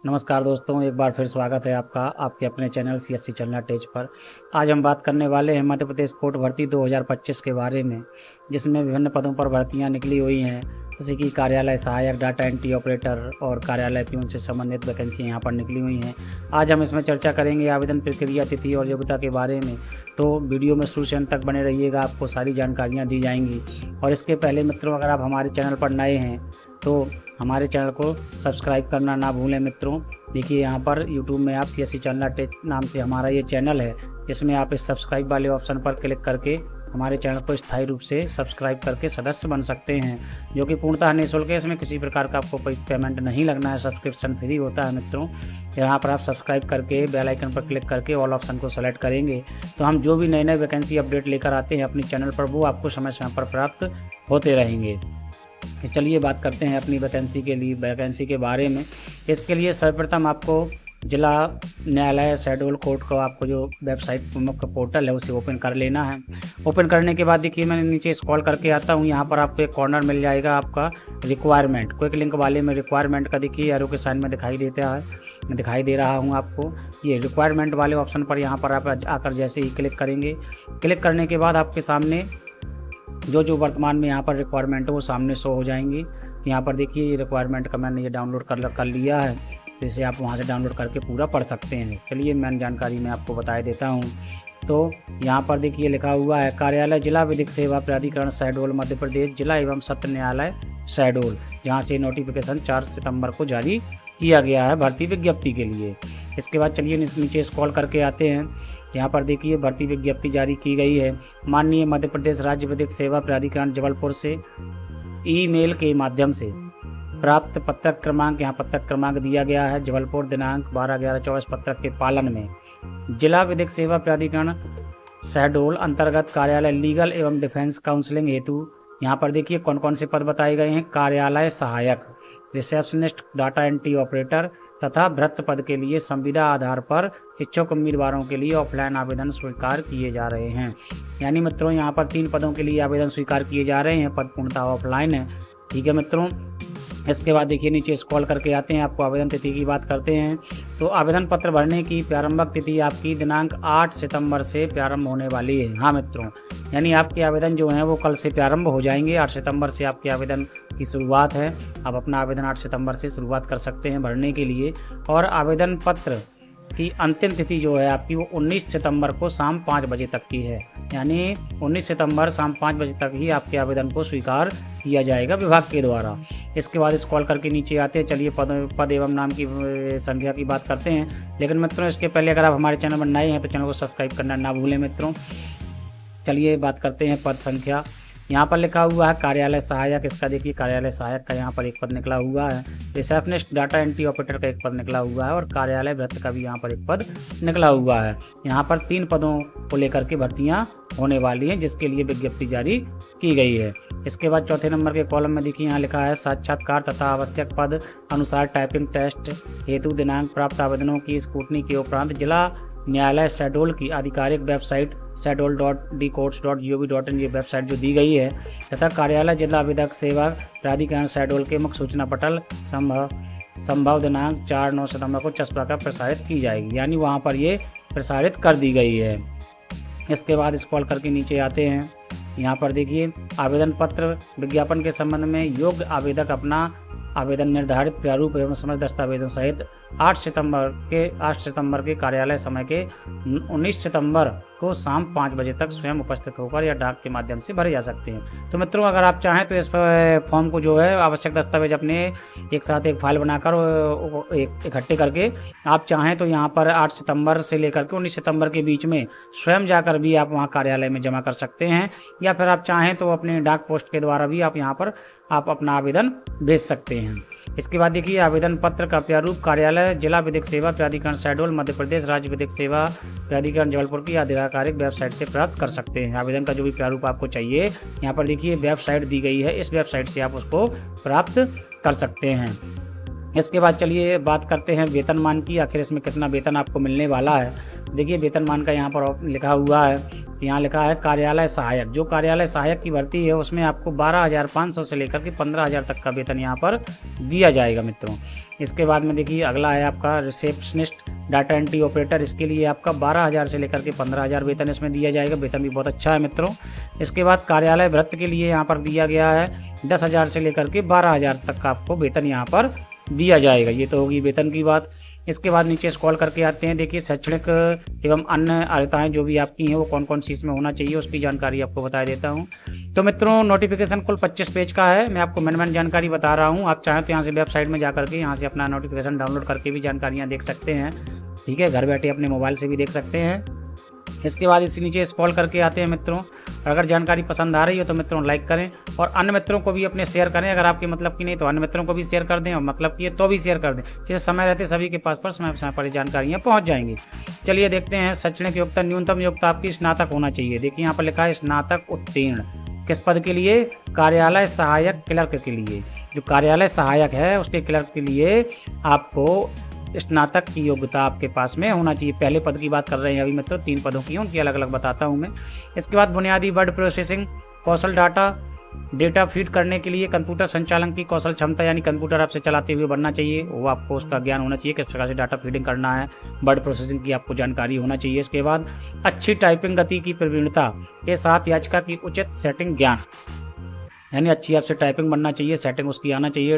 नमस्कार दोस्तों, एक बार फिर स्वागत है आपका आपके अपने चैनल CSC चलना टेज पर। आज हम बात करने वाले हैं मध्य प्रदेश कोर्ट भर्ती 2025 के बारे में, जिसमें विभिन्न पदों पर भर्तियां निकली हुई हैं, जैसे कि कार्यालय सहायक, डाटा एंट्री ऑपरेटर और कार्यालय प्यून से संबंधित वैकेंसी यहाँ पर निकली हुई हैं। आज हम इसमें चर्चा करेंगे आवेदन प्रक्रिया, तिथि और योग्यता के बारे में। तो वीडियो में शुरू से अंत तक बने रहिएगा, आपको सारी जानकारियाँ दी जाएंगी। और इसके पहले मित्रों, अगर आप हमारे चैनल पर नए हैं तो हमारे चैनल को सब्सक्राइब करना ना भूलें। मित्रों देखिए, यहाँ पर YouTube में आप CSC चलना टेज नाम से हमारा ये चैनल है, इसमें आप इस सब्सक्राइब वाले ऑप्शन पर क्लिक करके हमारे चैनल को स्थायी रूप से सब्सक्राइब करके सदस्य बन सकते हैं, जो कि पूर्णतः निःशुल्क है। इसमें किसी प्रकार का आपको पेमेंट नहीं लगना है, सब्सक्रिप्शन फ्री होता है। मित्रों यहाँ पर आप सब्सक्राइब करके बेल आइकन पर क्लिक करके ऑल ऑप्शन को सेलेक्ट करेंगे तो हम जो भी नए नए वैकेंसी अपडेट लेकर आते हैं अपने चैनल पर, वो आपको समय समय पर प्राप्त होते रहेंगे। चलिए बात करते हैं अपनी वैकेंसी के बारे में। इसके लिए सर्वप्रथम आपको जिला न्यायालय शेड्यूल कोर्ट को आपको जो वेबसाइट का पोर्टल है उसे ओपन कर लेना है। ओपन करने के बाद देखिए, मैंने नीचे स्क्रॉल करके आता हूँ, यहाँ पर आपको एक कॉर्नर मिल जाएगा आपका रिक्वायरमेंट। क्विक लिंक वाले में रिक्वायरमेंट का देखिए एरो के साइन में दिखाई दे रहा हूँ आपको। ये रिक्वायरमेंट वाले ऑप्शन पर यहाँ पर आप आकर जैसे ही क्लिक करेंगे, क्लिक करने के बाद आपके सामने जो वर्तमान में यहाँ पर रिक्वायरमेंट है वो सामने शो हो जाएंगी। तो यहाँ पर देखिए, ये रिक्वायरमेंट का मैंने ये डाउनलोड कर लिया है, तो इसे आप वहाँ से डाउनलोड करके पूरा पढ़ सकते हैं। चलिए मैं जानकारी मैं आपको बता देता हूँ। तो यहाँ पर देखिए लिखा हुआ है कार्यालय जिला विधिक सेवा प्राधिकरण शहडोल मध्य प्रदेश, जिला एवं सत्र न्यायालय शहडोल, जहाँ से नोटिफिकेशन 4 सितंबर को जारी किया गया है भर्ती विज्ञप्ति के लिए। इसके बाद चलिए नीचे स्क्रॉल करके आते हैं। यहाँ पर देखिए भर्ती विज्ञप्ति जारी की गई है माननीय मध्य प्रदेश राज्य विधिक सेवा प्राधिकरण जबलपुर से ईमेल के माध्यम से प्राप्त पत्रक क्रमांक, यहाँ पत्रक क्रमांक दिया गया है जबलपुर, दिनांक 12/11/24 पत्रक के पालन में जिला विधिक सेवा प्राधिकरण शहडोल अंतर्गत कार्यालय लीगल एवं डिफेंस काउंसलिंग हेतु यहाँ पर देखिए कौन कौन से पद बताए गए हैं। कार्यालय सहायक, रिसेप्शनिस्ट, डाटा एंट्री ऑपरेटर तथा भृत्य पद के लिए संविदा आधार पर इच्छुक उम्मीदवारों के लिए ऑफलाइन आवेदन स्वीकार किए जा रहे हैं। यानी मित्रों यहाँ पर 3 पदों के लिए आवेदन स्वीकार किए जा रहे हैं, पद पूर्णतः ऑफलाइन है। ठीक है मित्रों, इसके बाद देखिए नीचे स्क्रॉल करके आते हैं, आपको आवेदन तिथि की बात करते हैं। तो आवेदन पत्र भरने की प्रारंभिक तिथि आपकी दिनांक 8 सितंबर से प्रारंभ होने वाली है। हाँ मित्रों, यानी आपके आवेदन जो हैं वो कल से प्रारंभ हो जाएंगे। 8 सितंबर से आपके आवेदन की शुरुआत है। आप अपना आवेदन 8 सितंबर से शुरुआत कर सकते हैं भरने के लिए। और आवेदन पत्र की अंतिम तिथि जो है आपकी वो 19 सितंबर को शाम 5 बजे तक की है। यानी 19 सितंबर शाम 5 बजे तक ही आपके आवेदन को स्वीकार किया जाएगा विभाग के द्वारा। इसके बाद स्क्रॉल करके नीचे आते हैं। चलिए पद एवं नाम की संख्या की बात करते हैं। लेकिन मित्रों इसके पहले अगर आप हमारे चैनल पर नए हैं तो चैनल को सब्सक्राइब करना ना भूलें मित्रों। चलिए बात करते हैं पद संख्या। यहाँ पर लिखा हुआ है कार्यालय सहायक, इसका देखिए कार्यालय सहायक का यहाँ पर एक पद निकला हुआ है। रिसेप्शनिस्ट, डाटा एंट्री ऑपरेटर का एक पद निकला हुआ है और कार्यालय भृत्य का भी यहाँ पर एक पद निकला हुआ है। यहाँ पर 3 पदों को लेकर के भर्तियाँ होने वाली हैं, जिसके लिए विज्ञप्ति जारी की गई है। इसके बाद चौथे नंबर के कॉलम में देखिए यहाँ लिखा है साक्षात्कार तथा आवश्यक पद अनुसार टाइपिंग टेस्ट हेतु दिनांक प्राप्त आवेदनों की स्क्रूटनी के उपरांत जिला न्यायालय शहडोल की आधिकारिक वेबसाइट shahdoldcourts.gov.in ये वेबसाइट जो दी गई है तथा कार्यालय जिला विधिक सेवा प्राधिकरण शहडोल के मुख्य सूचना पटल संभव दिनांक 4-9 सितंबर को चस्पा का प्रसारित की जाएगी। यानी वहाँ पर ये प्रसारित कर दी गई है। इसके बाद स्क्रॉल करके नीचे आते हैं। यहाँ पर देखिए आवेदन पत्र विज्ञापन के संबंध में योग्य आवेदक अपना आवेदन निर्धारित प्रारूप एवं समस्त दस्तावेजों सहित 8 सितंबर के कार्यालय समय के 19 सितंबर को शाम 5 बजे तक स्वयं उपस्थित होकर या डाक के माध्यम से भरे जा सकते हैं। तो मित्रों अगर आप चाहें तो इस फॉर्म को जो है आवश्यक दस्तावेज अपने एक साथ एक फाइल बनाकर इकट्ठे करके आप चाहें तो यहाँ पर 8 सितंबर से लेकर के 19 सितंबर के बीच में स्वयं जाकर भी आप वहाँ कार्यालय में जमा कर सकते हैं, या फिर आप चाहें तो अपने डाक पोस्ट के द्वारा भी आप यहाँ पर आप अपना आवेदन भेज सकते हैं। इसके बाद देखिए आवेदन पत्र का प्रारूप कार्यालय जिला विधिक सेवा प्राधिकरण शहडोल मध्य प्रदेश राज्य विधिक सेवा प्राधिकरण जबलपुर की आधिकारिक वेबसाइट से प्राप्त कर सकते हैं। आवेदन का जो भी प्रारूप आपको चाहिए यहाँ पर देखिए वेबसाइट दी गई है, इस वेबसाइट से आप उसको प्राप्त कर सकते हैं। इसके बाद चलिए बात करते हैं वेतनमान की, आखिर इसमें कितना वेतन आपको मिलने वाला है। देखिए वेतनमान का यहाँ पर लिखा हुआ है, यहाँ लिखा है कार्यालय सहायक। जो कार्यालय सहायक की भर्ती है उसमें आपको 12,500 से लेकर के 15,000 तक का वेतन यहाँ पर दिया जाएगा मित्रों। इसके बाद में देखिए अगला है आपका रिसेप्शनिस्ट डाटा एंट्री ऑपरेटर। इसके लिए आपका 12,000 से लेकर के 15,000 वेतन इसमें दिया जाएगा। वेतन भी बहुत अच्छा है मित्रों। इसके बाद कार्यालय भृत्य के लिए यहाँ पर दिया गया है 10,000 से लेकर के 12,000 तक का आपको वेतन यहाँ पर दिया जाएगा। ये तो होगी वेतन की बात। इसके बाद नीचे स्क्रॉल करके आते हैं। देखिए शैक्षणिक एवं अन्य अर्हताएँ जो भी आपकी हैं वो कौन कौन सी इसमें होना चाहिए उसकी जानकारी आपको बता देता हूँ। तो मित्रों नोटिफिकेशन कुल 25 पेज का है। मैं आपको मैन जानकारी बता रहा हूँ। आप चाहें तो यहाँ से वेबसाइट में जा करके यहाँ से अपना नोटिफिकेशन डाउनलोड करके भी जानकारियाँ देख सकते हैं। ठीक है, घर बैठे अपने मोबाइल से भी देख सकते हैं। इसके बाद इसी नीचे स्क्रॉल करके आते हैं मित्रों। अगर जानकारी पसंद आ रही हो तो मित्रों लाइक करें और अन्य मित्रों को भी अपने शेयर करें। अगर आपके मतलब की नहीं तो अन्य मित्रों को भी शेयर कर दें और मतलब की है तो भी शेयर कर दें, जिससे समय रहते सभी के पास पर समय पर जानकारियाँ पहुँच जाएंगी। चलिए देखते हैं। शैक्षणिक योग्यता, न्यूनतम योग्यता आपकी स्नातक होना चाहिए। देखिए यहाँ पर लिखा है स्नातक उत्तीर्ण। किस पद के लिए? कार्यालय सहायक क्लर्क के लिए। जो कार्यालय सहायक है उसके क्लर्क के लिए आपको स्नातक की योग्यता आपके पास में होना चाहिए। पहले पद की बात कर रहे हैं अभी मित्रों, 3 पदों की उनकी अलग अलग बताता हूं मैं। इसके बाद बुनियादी वर्ड प्रोसेसिंग कौशल, डेटा फीड करने के लिए कंप्यूटर संचालन की कौशल क्षमता, यानी कंप्यूटर आपसे चलाते हुए बनना चाहिए, वो आपको उसका ज्ञान होना चाहिए किस प्रकार से डाटा फीडिंग करना है। वर्ड प्रोसेसिंग की आपको जानकारी होना चाहिए। इसके बाद अच्छी टाइपिंग गति की प्रवीणता के साथ याचिका की उचित सेटिंग ज्ञान, यानी अच्छी आपसे टाइपिंग बनना चाहिए, सेटिंग उसकी आना चाहिए।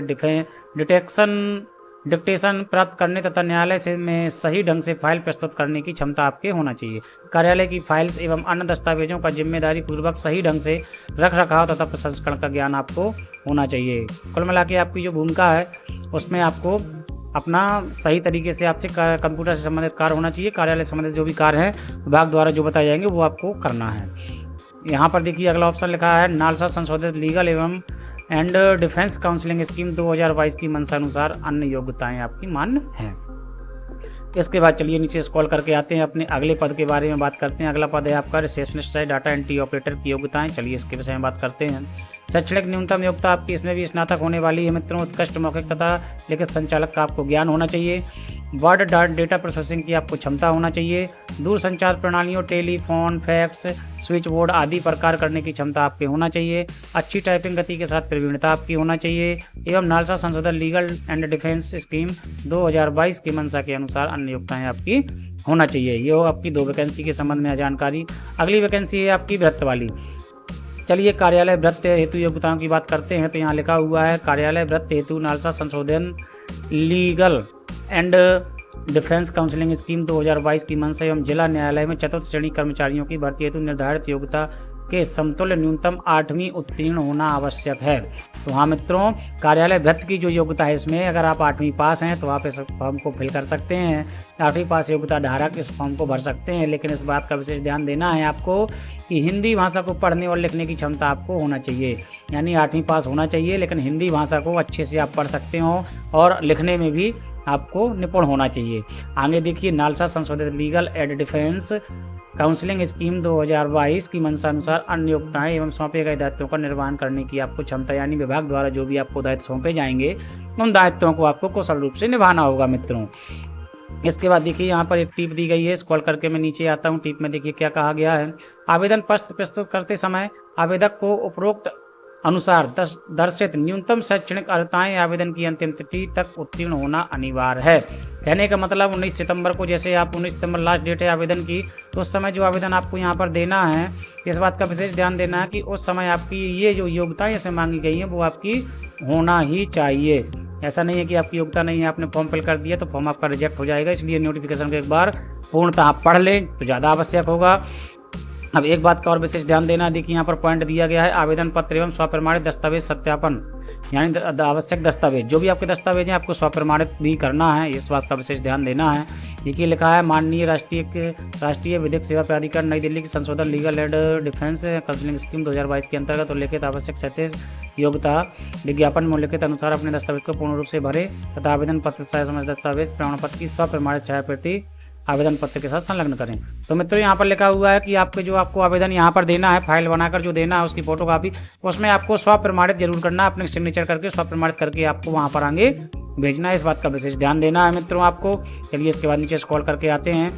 डिक्टेशन प्राप्त करने तथा न्यायालय से में सही ढंग से फाइल प्रस्तुत करने की क्षमता आपके होना चाहिए। कार्यालय की फाइल्स एवं अन्य दस्तावेजों का जिम्मेदारी पूर्वक सही ढंग से रख रखाव तथा प्रसंस्करण का ज्ञान आपको होना चाहिए। कुल मिला के आपकी जो भूमिका है उसमें आपको अपना सही तरीके से आपसे कंप्यूटर से संबंधित कार्य होना चाहिए। कार्यालय से संबंधित जो भी कार्य हैं विभाग द्वारा जो बताए जाएंगे वो आपको करना है। यहाँ पर देखिए अगला ऑप्शन लिखा है नालसा संशोधित लीगल एवं एंड डिफेंस काउंसलिंग स्कीम 2022 की मंशानुसार अन्य योग्यताएं आपकी मान्य हैं। इसके बाद चलिए नीचे स्क्रॉल करके आते हैं, अपने अगले पद के बारे में बात करते हैं। अगला पद है आपका रिसेप्शनिस्ट से डाटा एंट्री ऑपरेटर की योग्यताएं। चलिए इसके विषय में बात करते हैं। शैक्षणिक न्यूनतम योग्यता आपकी इसमें भी स्नातक होने वाली है मित्रों। उत्कृष्ट मौखिक तथा लिखित संचालक का आपको ज्ञान होना चाहिए। वर्ड डेटा प्रोसेसिंग की आपको क्षमता होना चाहिए। दूर संचार प्रणालियों टेलीफोन, फैक्स, स्विच बोर्ड आदि पर कार्य करने की क्षमता आपके होना चाहिए। अच्छी टाइपिंग गति के साथ प्रवीणता आपकी होना चाहिए एवं नालसा संशोधन लीगल एंड डिफेंस स्कीम 2022 की मंशा के अनुसार अन्य योग्यताएं आपकी होना चाहिए। ये हो आपकी 2 वैकेंसी के संबंध में जानकारी। अगली वैकेंसी है आपकी भृत्य वाली। चलिए कार्यालय भृत्य हेतु योग्यताओं की बात करते हैं। तो यहाँ लिखा हुआ है कार्यालय भृत्य हेतु नालसा संशोधन legal and defence counselling scheme 2022 की मंशा एवं जिला न्यायालय में चतुर्थ श्रेणी कर्मचारियों की भर्ती हेतु निर्धारित योग्यता के समतुल्य न्यूनतम 8वीं उत्तीर्ण होना आवश्यक है। तो हाँ मित्रों, कार्यालय भृत्य की जो योग्यता है इसमें अगर आप 8वीं पास हैं तो आप इस फॉर्म को फिल कर सकते हैं। 8वीं पास योग्यता धारक इस फॉर्म को भर सकते हैं, लेकिन इस बात का विशेष ध्यान देना है आपको कि हिंदी भाषा को पढ़ने और लिखने की क्षमता आपको होना चाहिए। यानी 8वीं पास होना चाहिए, लेकिन हिंदी भाषा को अच्छे से आप पढ़ सकते हो और लिखने में भी आपको निपुण होना चाहिए। आगे देखिए नालसा संशोधित legal and defence counselling scheme 2022 की मंशानुसार अन्य योग्यताएं एवं सौंपे गए दायित्वों का निर्वहन करने की आपको क्षमता, यानी विभाग द्वारा जो भी आपको दायित्व सौंपे जाएंगे उन दायित्वों को आपको कुशल रूप से निभाना होगा मित्रों। इसके बाद देखिए यहाँ पर एक टिप दी गई है। स्क्रॉल करके मैं नीचे आता हूँ। टिप में देखिए क्या कहा गया है। आवेदन पत्र प्रस्तुत करते समय आवेदक को उपरोक्त अनुसार दर्शित न्यूनतम शैक्षणिक अर्हताएं आवेदन की अंतिम तिथि तक उत्तीर्ण होना अनिवार्य है। कहने का मतलब 19 सितंबर को, जैसे आप 19 सितंबर लास्ट डेट है आवेदन की, तो उस समय जो आवेदन आपको यहाँ पर देना है, इस बात का विशेष ध्यान देना है कि उस समय आपकी ये जो योग्यताएं इसमें मांगी गई हैं वो आपकी होना ही चाहिए। ऐसा नहीं है कि आपकी योग्यता नहीं है, आपने फॉर्म फिल कर दिया तो फॉर्म आपका रिजेक्ट हो जाएगा। इसलिए नोटिफिकेशन को एक बार पूर्णतः आप पढ़ लें तो ज़्यादा आवश्यक होगा। अब एक बात का और विशेष ध्यान देना, देखिए यहाँ पर पॉइंट दिया गया है आवेदन पत्र एवं स्वप्रमाणित दस्तावेज सत्यापन, यानी आवश्यक दस्तावेज जो भी आपके दस्तावेज हैं आपको स्वप्रमाणित भी करना है, इस बात का विशेष ध्यान देना है। देखिए लिखा है माननीय राष्ट्रीय विधिक सेवा प्राधिकरण नई दिल्ली की संशोधन legal and defence counselling scheme 2022 के अंतर्गत उल्लेखित आवश्यक 37 योग्यता विज्ञापन में उल्लेखित अनुसार अपने दस्तावेज को पूर्ण रूप से भरे तथा आवेदन पत्र दस्तावेज प्रमाण पत्र की स्वप्रमाणित छाया प्रति आवेदन पत्र के साथ संलग्न करें। तो मित्रों यहाँ पर लिखा हुआ है कि आपको आवेदन यहाँ पर देना है, फाइल बनाकर जो देना है उसकी फोटोकॉपी, उसमें आपको स्वप्रमाणित जरूर करना है, अपने सिग्नेचर करके स्वप्रमाणित करके आपको वहाँ पर आगे भेजना है। इस बात का विशेष ध्यान देना है मित्रों आपको। चलिए इसके बाद नीचे स्क्रॉल करके आते हैं।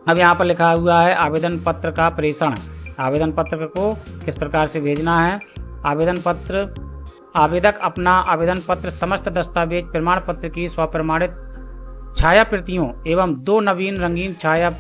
अब यहाँ पर लिखा हुआ है आवेदन पत्र का प्रेषण। आवेदन पत्र को किस प्रकार से भेजना है। आवेदक अपना आवेदन पत्र, समस्त दस्तावेज, प्रमाण पत्र की स्वप्रमाणित छाया प्रतियों एवं 2 नवीन रंगीन छाया,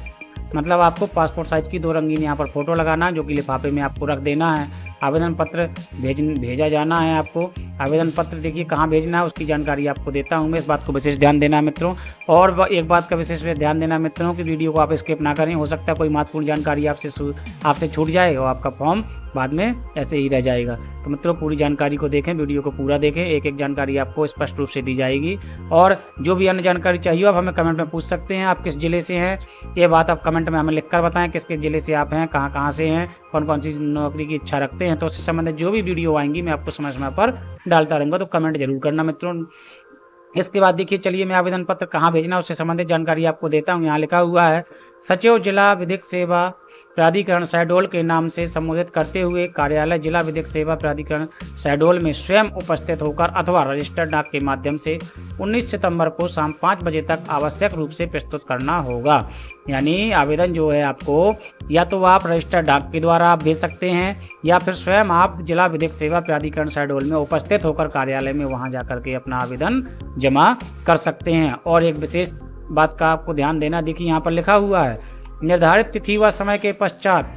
मतलब आपको पासपोर्ट साइज की 2 रंगीन यहाँ पर फोटो लगाना है, जो कि लिफाफे में आपको रख देना है। आवेदन पत्र भेजा जाना है आपको। आवेदन पत्र देखिए कहाँ भेजना है उसकी जानकारी आपको देता हूँ मैं, इस बात को विशेष ध्यान देना है मित्रों। और एक बात का विशेष ध्यान देना है मित्रों कि वीडियो को आप स्किप ना करें, हो सकता है कोई महत्वपूर्ण जानकारी आपसे छूट जाए और आपका फॉर्म बाद में ऐसे ही रह जाएगा। तो मित्रों पूरी जानकारी को देखें, वीडियो को पूरा देखें, एक एक जानकारी आपको स्पष्ट रूप से दी जाएगी। और जो भी अन्य जानकारी चाहिए आप हमें कमेंट में पूछ सकते हैं। आप किस जिले से हैं ये बात आप कमेंट में हमें लिखकर बताएं, किस किस जिले से आप हैं, कहाँ से हैं, कौन कौन सी नौकरी की इच्छा रखते हैं। तो उससे संबंधित जो भी वीडियो आएंगी मैं आपको समय समय पर डालता रहूँगा, तो कमेंट जरूर करना मित्रों। इसके बाद देखिए चलिए मैं आवेदन पत्र कहाँ भेजना उससे संबंधित जानकारी आपको देता हूँ। यहाँ लिखा हुआ है सचिव जिला विधिक सेवा प्राधिकरण शहडोल के नाम से संबोधित करते हुए कार्यालय जिला विधिक सेवा प्राधिकरण शहडोल में स्वयं उपस्थित होकर अथवा रजिस्टर्ड डाक के माध्यम से 19 सितंबर को शाम 5 बजे तक आवश्यक रूप से प्रस्तुत करना होगा। यानी आवेदन जो है आपको या तो आप रजिस्टर्ड डाक के द्वारा आप भेज सकते हैं या फिर स्वयं आप जिला विधिक सेवा प्राधिकरण शहडोल में उपस्थित होकर कार्यालय में वहां जाकर के अपना आवेदन जमा कर सकते हैं। और एक विशेष बात का आपको ध्यान देना, देखिए यहाँ पर लिखा हुआ है निर्धारित तिथि व समय के पश्चात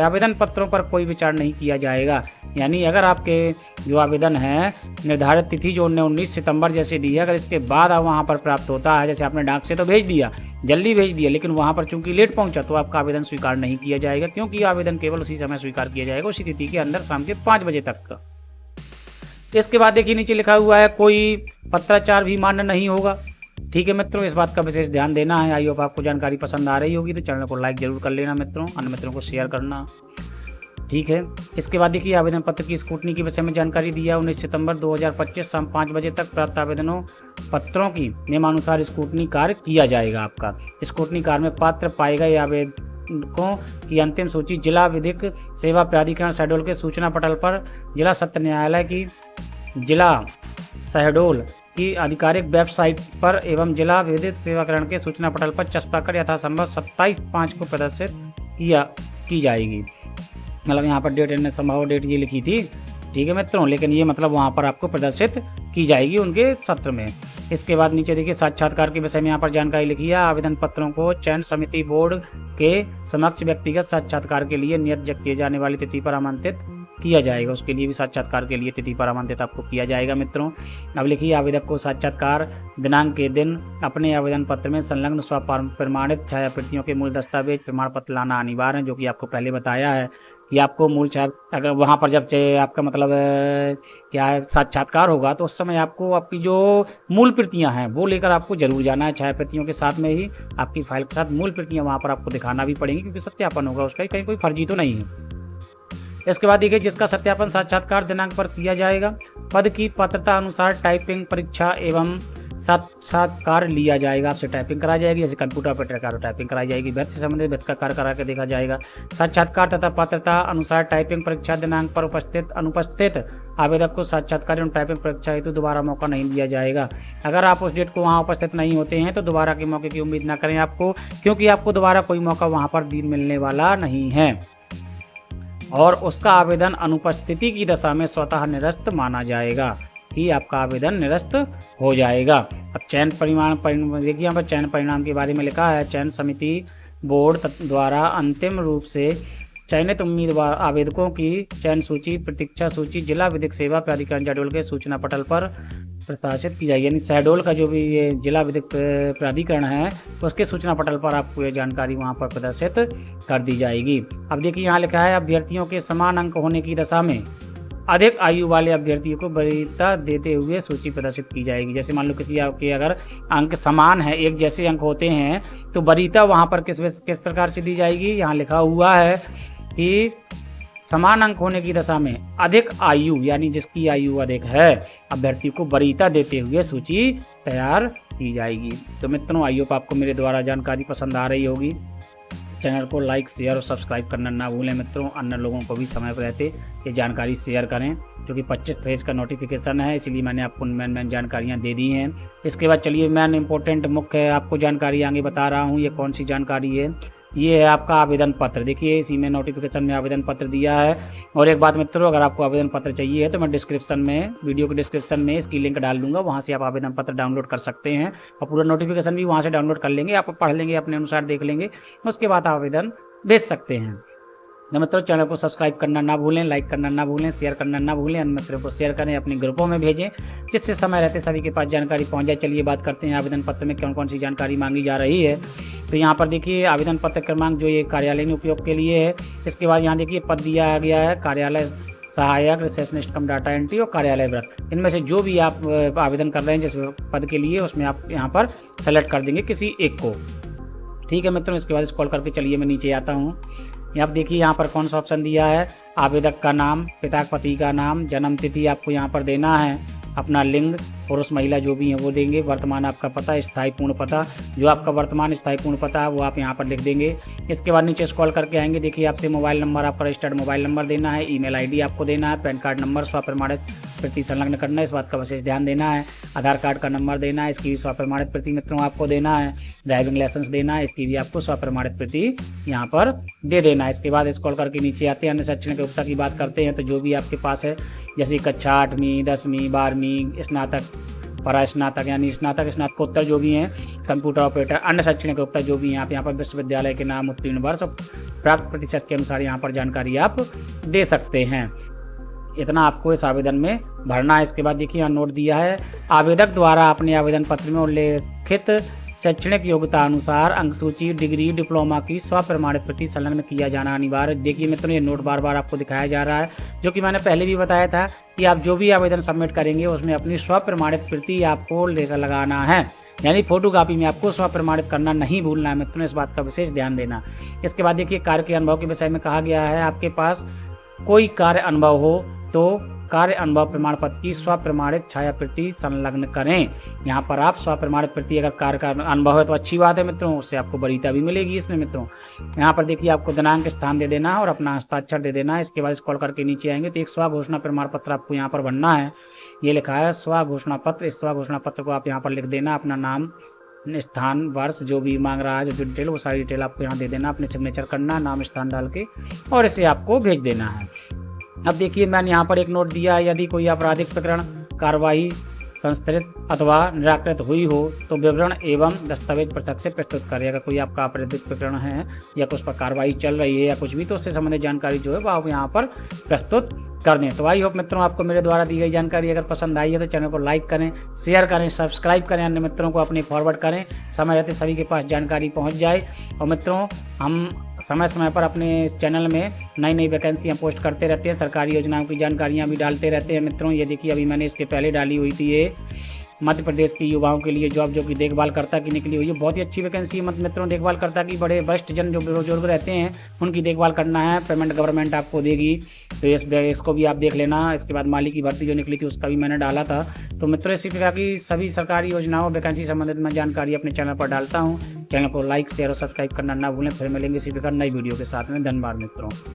आवेदन पत्रों पर कोई विचार नहीं किया जाएगा। यानी अगर आपके जो आवेदन है निर्धारित तिथि जो 19 सितंबर जैसे दी है, अगर इसके बाद आप वहाँ पर प्राप्त होता है, जैसे आपने डाक से तो भेज दिया, जल्दी भेज दिया, लेकिन वहाँ पर चूंकि लेट पहुँचा तो आपका आवेदन स्वीकार नहीं किया जाएगा, क्योंकि आवेदन केवल उसी समय स्वीकार किया जाएगा, उसी तिथि के अंदर शाम के 5 बजे तक का। इसके बाद देखिए नीचे लिखा हुआ है कोई पत्राचार भी मान्य नहीं होगा। ठीक है मित्रों, इस बात का विशेष ध्यान देना है। आई होप आपको जानकारी पसंद आ रही होगी, तो चैनल को लाइक जरूर कर लेना मित्रों, अन्य मित्रों को शेयर करना। ठीक है, इसके बाद देखिए आवेदन पत्र की स्क्रूटनी के विषय में जानकारी दिया। 19 सितंबर 2025 शाम 5 बजे तक प्राप्त आवेदनों पत्रों की नियमानुसार स्क्रूटनी कार्य किया जाएगा। आपका स्क्रूटनी कार्य में पात्र पाए गए आवेदकों की अंतिम सूची जिला विधिक सेवा प्राधिकरण शहडोल के सूचना पटल पर जिला सत्र न्यायालय की जिला शहडोल की आधिकारिक वेबसाइट पर एवं जिला विधिक सेवाकरण के सूचना पटल पर चस्पाकर यथासंभव 27/5 को प्रदर्शित की जाएगी। मतलब यहाँ पर डेट एंड संभव डेट ये लिखी थी, ठीक है मित्रों, लेकिन ये मतलब वहाँ पर आपको प्रदर्शित की जाएगी उनके सत्र में। इसके बाद नीचे देखिए साक्षात्कार के विषय में यहाँ पर जानकारी लिखी है। आवेदन पत्रों को चयन समिति बोर्ड के समक्ष व्यक्तिगत साक्षात्कार के लिए नियत किए जाने वाली तिथि पर आमंत्रित किया जाएगा। उसके लिए भी साक्षात्कार के लिए तिथि पर आमंत्रित आपको किया जाएगा मित्रों। अब लिखिए आवेदक को साक्षात्कार दिनांक के दिन अपने आवेदन पत्र में संलग्न स्वप्रमाणित छाया प्रतियों के मूल दस्तावेज प्रमाण पत्र लाना अनिवार्य है, जो कि आपको पहले बताया है कि आपको मूल छाया, अगर वहाँ पर जब आपका मतलब क्या है साक्षात्कार होगा तो उस समय आपको आपकी जो मूल प्रतियाँ हैं वो लेकर आपको जरूर जाना है। छाया प्रतियों के साथ में ही आपकी फाइल के साथ मूल प्रतियाँ वहाँ पर आपको दिखाना भी पड़ेंगी, क्योंकि सत्यापन होगा उसका, कहीं कोई फर्जी तो नहीं है। इसके बाद देखिए जिसका सत्यापन साक्षात्कार दिनांक पर किया जाएगा, पद की पात्रता अनुसार टाइपिंग परीक्षा एवं साक्षात्कार लिया जाएगा। आपसे टाइपिंग कराई जाएगी, जैसे कंप्यूटर ऑपरेटर टाइपिंग कराई जाएगी। व्यक्ति से संबंधित व्यक्ति का कार्य करा के देखा जाएगा। साक्षात्कार तथा पात्रता अनुसार टाइपिंग परीक्षा दिनांक पर अनुपस्थित आवेदक को साक्षात्कार एवं टाइपिंग परीक्षा हेतु दोबारा मौका नहीं दिया जाएगा। अगर आप उस डेट को वहाँ उपस्थित नहीं होते हैं तो दोबारा के मौके की उम्मीद न करें आपको, क्योंकि आपको दोबारा कोई मौका वहाँ पर मिलने वाला नहीं है और उसका आवेदन अनुपस्थिति की दशा में स्वतः निरस्त माना जाएगा कि आपका आवेदन निरस्त हो जाएगा। अब चयन परिणाम देखिए यहाँ पर चयन परिणाम के बारे में लिखा है। चयन समिति बोर्ड द्वारा अंतिम रूप से चयनित उम्मीदवार आवेदकों की चयन सूची प्रतीक्षा सूची जिला विधिक सेवा प्राधिकरण शहडोल के सूचना पटल पर प्रकाशित की जाएगी। यानी शहडोल का जो भी ये जिला विधिक प्राधिकरण है उसके सूचना पटल पर आपको ये जानकारी वहाँ पर प्रदर्शित कर दी जाएगी। अब देखिए यहाँ लिखा है अभ्यर्थियों के समान अंक होने की दशा में अधिक आयु वाले अभ्यर्थियों को वरीयता देते हुए सूची प्रदर्शित की जाएगी। जैसे मान लो किसी आपके अगर अंक समान है, एक जैसे अंक होते हैं, तो वरीयता वहाँ पर किस प्रकार से दी जाएगी। यहाँ लिखा हुआ है कि समान अंक होने की दशा में अधिक आयु यानी जिसकी आयु अधिक है अभ्यर्थी को वरीयता देते हुए सूची तैयार की जाएगी। तो मित्रों, आई होप आपको मेरे द्वारा जानकारी पसंद आ रही होगी। चैनल को लाइक, शेयर और सब्सक्राइब करना ना भूलें मित्रों। अन्य लोगों को भी समय पर रहते ये जानकारी शेयर करें, क्योंकि 25 फेज का नोटिफिकेशन है, इसीलिए मैंने आपको मेन जानकारियाँ दे दी हैं। इसके बाद चलिए मेन इंपॉर्टेंट मुख्य आपको जानकारी आगे बता रहा हूँ। ये कौन सी जानकारी है? ये है आपका आवेदन पत्र। देखिए इसी में नोटिफिकेशन में आवेदन पत्र दिया है। और एक बात मित्रों, अगर आपको आवेदन पत्र चाहिए है तो मैं डिस्क्रिप्शन में, वीडियो के डिस्क्रिप्शन में इसकी लिंक डाल दूंगा, वहाँ से आप आवेदन पत्र डाउनलोड कर सकते हैं और पूरा नोटिफिकेशन भी वहाँ से डाउनलोड कर लेंगे। आप पढ़ लेंगे, अपने अनुसार देख लेंगे, उसके बाद आवेदन भेज सकते हैं। तो मित्रों, चैनल को सब्सक्राइब करना ना भूलें, लाइक करना ना भूलें, शेयर करना ना भूलें, अन्य मित्रों को शेयर करें, अपने ग्रुपों में भेजें, जिससे समय रहते सभी के पास जानकारी पहुंच जाए। चलिए बात करते हैं आवेदन पत्र में कौन कौन सी जानकारी मांगी जा रही है। तो यहाँ पर देखिए आवेदन पत्र क्रमांक जो ये कार्यालयीन उपयोग के लिए है। इसके बाद यहाँ देखिए पद दिया गया है, कार्यालय सहायक, रिसेप्शनिस्ट कम डाटा एंट्री और कार्यालय व्रत। इनमें से जो भी आप आवेदन कर रहे हैं जिस पद के लिए, उसमें आप यहाँ पर सेलेक्ट कर देंगे किसी एक को। ठीक है मित्रों, इसके बाद स्क्रॉल करके चलिए मैं नीचे आता हूँ। आप देखिए यहाँ पर कौन सा ऑप्शन दिया है। आवेदक का नाम, पिता पति का नाम, जन्म तिथि आपको यहाँ पर देना है, अपना लिंग, पुरुष महिला जो भी हैं वो देंगे, वर्तमान आपका पता, स्थायी पूर्ण पता, जो आपका वर्तमान स्थायी पूर्ण पता है वो आप यहाँ पर लिख देंगे। इसके बाद नीचे स्क्रॉल करके आएंगे, देखिए आपसे मोबाइल नंबर, आपका रजिस्टर्ड मोबाइल नंबर देना है, ईमेल आईडी आपको देना है, पैन कार्ड नंबर स्वप्रमाणित प्रति संलग्न करना है, इस बात का विशेष ध्यान देना है। आधार कार्ड का नंबर देना है, इसकी भी स्वप्रमाणित प्रति मित्रों आपको देना है। ड्राइविंग लाइसेंस देना है, इसकी भी आपको स्वप्रमाणित प्रति यहाँ पर दे देना है। इसके बाद स्क्रॉल करके नीचे आते हैं, अन्य शैक्षणिक योग्यता की बात करते हैं। तो जो भी आपके पास है, जैसे कक्षा 8वीं, 10वीं, 12वीं, स्नातक, परास्नातक यानी स्नातक, स्नातकोत्तर जो भी हैं, कंप्यूटर ऑपरेटर, अन्य शैक्षणिक योग्यता जो भी हैं, आप यहाँ पर विश्वविद्यालय के नाम, उत्तीर्ण वर्ष और प्राप्त प्रतिशत के अनुसार यहाँ पर जानकारी आप दे सकते हैं। इतना आपको इस आवेदन में भरना है। इसके बाद देखिए यहाँ नोट दिया है, आवेदक द्वारा अपने आवेदन पत्र में उल्लेखित शैक्षणिक योग्यता अनुसार अंक सूची, डिग्री, डिप्लोमा की स्वप्रमाणित प्रति संलग्न किया जाना अनिवार्य। देखिए मित्रों, ये नोट बार बार आपको दिखाया जा रहा है, जो कि मैंने पहले भी बताया था कि आप जो भी आवेदन सबमिट करेंगे उसमें अपनी स्वप्रमाणित प्रति आपको लेकर लगाना है, यानी फोटोकॉपी में आपको स्वप्रमाणित करना नहीं भूलना है मित्रों, इस बात का विशेष ध्यान देना। इसके बाद देखिए कार्य के अनुभव के विषय में कहा गया है, आपके पास कोई कार्य अनुभव हो तो कार्य अनुभव प्रमाण पत्र की स्वप्रमाणित छाया प्रति संलग्न करें। यहाँ पर आप स्वप्रमाणित प्रति अगर कार्य का अनुभव है तो अच्छी बात है मित्रों, उससे आपको वरीयता भी मिलेगी इसमें मित्रों। यहाँ पर देखिए आपको दिनांक, स्थान दे देना है और अपना हस्ताक्षर दे देना है। इसके बाद स्क्रॉल करके नीचे आएंगे तो एक स्व घोषणा प्रमाण पत्र आपको यहाँ पर भरना है। ये लिखा है स्व घोषणा पत्र। इस स्व घोषणा पत्र को आप यहाँ पर लिख देना, अपना नाम, स्थान, वर्ष जो भी मांग रहा है, जो डिटेल, वो सारी डिटेल आपको यहाँ दे देना, अपने सिग्नेचर करना, नाम स्थान डाल के, और इसे आपको भेज देना है। अब देखिए मैंने यहाँ पर एक नोट दिया है, यदि कोई आपराधिक प्रकरण कार्रवाई संस्कृत अथवा निराकृत हुई हो तो विवरण एवं दस्तावेज पृथक से प्रस्तुत करें। अगर कोई आपका आपराधिक प्रकरण है या कुछ पर कार्रवाई चल रही है या कुछ भी, तो उससे संबंधित जानकारी जो है वो आप यहाँ पर प्रस्तुत कर दें। तो आई होप मित्रों आपको मेरे द्वारा दी गई जानकारी अगर पसंद आई है तो चैनल को लाइक करें, शेयर करें, सब्सक्राइब करें, अन्य मित्रों को अपने फॉरवर्ड करें, समय रहते सभी के पास जानकारी पहुँच जाए। और मित्रों, हम समय समय पर अपने चैनल में नई नई वैकेंसियाँ पोस्ट करते रहते हैं, सरकारी योजनाओं की जानकारियाँ भी डालते रहते हैं मित्रों। ये देखिए अभी मैंने इसके पहले डाली हुई थी, ये मध्य प्रदेश की युवाओं के लिए जॉब जो कि देखभालकर्ता की निकली हुई है, बहुत ही अच्छी वैकेंसी है मित्रों। देखभालकर्ता की बड़े वरिष्ठ जन जो बुजुर्ग रहते हैं उनकी देखभाल करना है, पेमेंट गवर्नमेंट आपको देगी, तो इसको भी आप देख लेना। इसके बाद माली की भर्ती जो निकली थी उसका भी मैंने डाला था। तो मित्रों, इसी प्रकार की सभी सरकारी योजनाओं, वैकेंसी संबंधित मैं जानकारी अपने चैनल पर डालता हूँ। चैनल को लाइक, शेयर और सब्सक्राइब करना ना भूलें। फिर मिलेंगे इसी प्रकार नई वीडियो के साथ में। धन्यवाद मित्रों।